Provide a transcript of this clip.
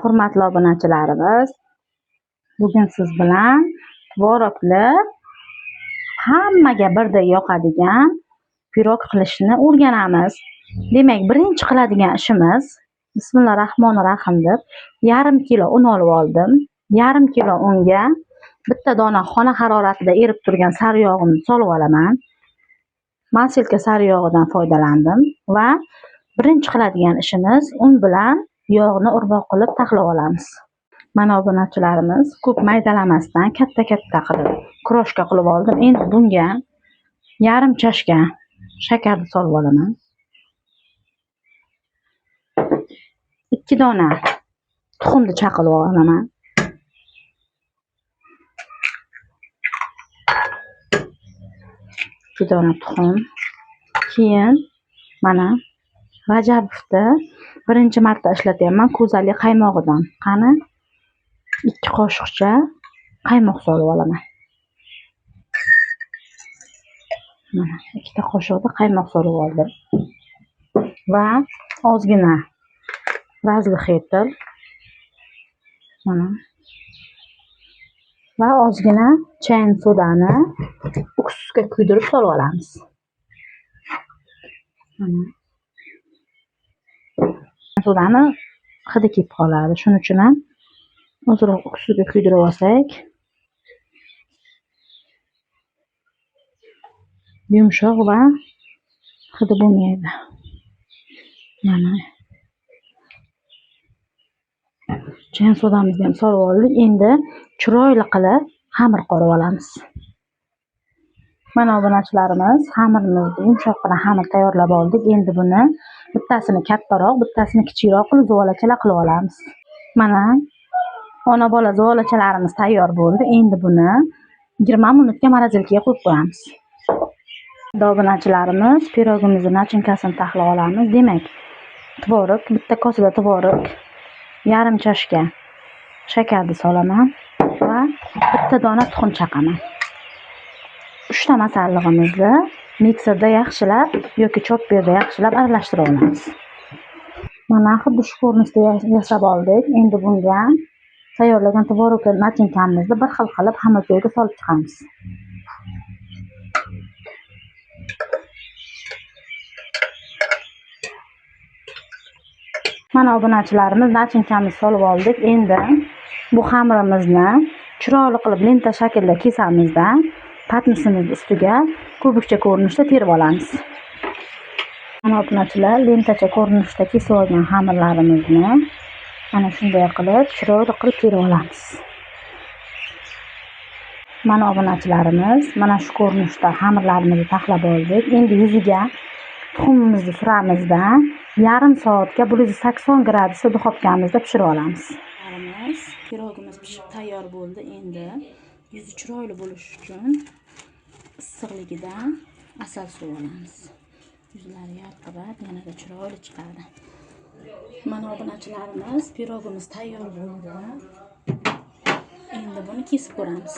Hurmatli obunachilarimiz, bugun siz bilan tvorogli hammaga birdek yoqadigan pirog qilishni o'rganamiz. Demak, birinchi qiladigan ishimiz Bismillahirrohmanirrohim deb yarim kilo un olib oldim. Yarim kilo unga bitta dona xona haroratida erib turgan sariyog'imni solib olaman. Masilka sariyog'idan foydalandim va birinchi qiladigan ishimiz un bilan yog'ni urvoq qilib taxlab olamiz. Mana obunachilarimiz ko'p maydalamasdan katta-katta qilib kroshka qilib oldim. Endi bunga yarim chashka shakarni solib olaman. 2 dona tuxumni chaqilib olaman. Tuxum. Keyin mana Rajabovni birinchi marta ishlatyapman ko'zali qaymog'idan. Qani 2 qoshiqcha qaymoq solib olaman. Mana 2 ta qoshiqda qaymoq solib oldim. Va ozgina razg'ixetil. Mana. Va ozgina chayin sodani уксусga kuydirib solib olamiz. Mana. Sodani hidi kelib qoladi. Shuning uchun ham ozroq уксусga kuydirib olsak, yumshoq va hidi bo'lmaydi. Mana. Chayin sodamizni ham solib oldik. Endi chiroyli qilib xamir qorib olamiz. Mana obunachilarimiz, xamirimizni yumshoqqina xamir tayyorlab oldik. Endi buni bittasini kattaroq, bittasini kichikroq qilib zuvolachalar qilib olamiz. Mana ona bola zuvolachalarimiz tayyor bo'ldi. Endi buni 20 minutga morozelkaga qo'yib qo'yamiz. Obunachilarimiz, pirogimizni nachinkasini taxlab olamiz. Demak, tvorog, bitta kosada tvorog, yarim chashka shakarni solaman va bitta dona tuxum chaqaman. 3 ta masallig'imizni mikserda yaxshilab yoki chopperda yaxshilab aralashtirib olamiz. Mana xuddi shu ko'rinishda yasab oldik. Endi bunga tayyorlagan tvorog nachinkamizni bir xil qilib xamirtuyaga solib chiqamiz. Mana obunachilarimiz, nachinkamizni solib oldik. Endi bu xamirimizni chiroyli qilib lenta shaklida kesamizda patnisimiz ustiga kubikcha ko'rinishda terib olamiz. Mana obunachilar, lentacha ko'rinishda kesib olgan xamirlarimizni mana shunday qilib chiroyli qilib terib olamiz. Mana obunachilarimiz, mana shu ko'rinishda xamirlarimizni taxlab oldik. Endi yuziga tuxumimizni suramizda yarim soatga 180 gradusda duxovkamizda pishirib olamiz. Pirogimiz pishib tayyor bo'ldi. Endi yuzi chiroyli bo'lish uchun issiqligidan asal suv olamiz. Yuzlari yarqirab, yanada chiroyli chiqadi. Mana obunachilarimiz, pirogimiz tayyor bo'ldi. Endi buni kesib ko'ramiz.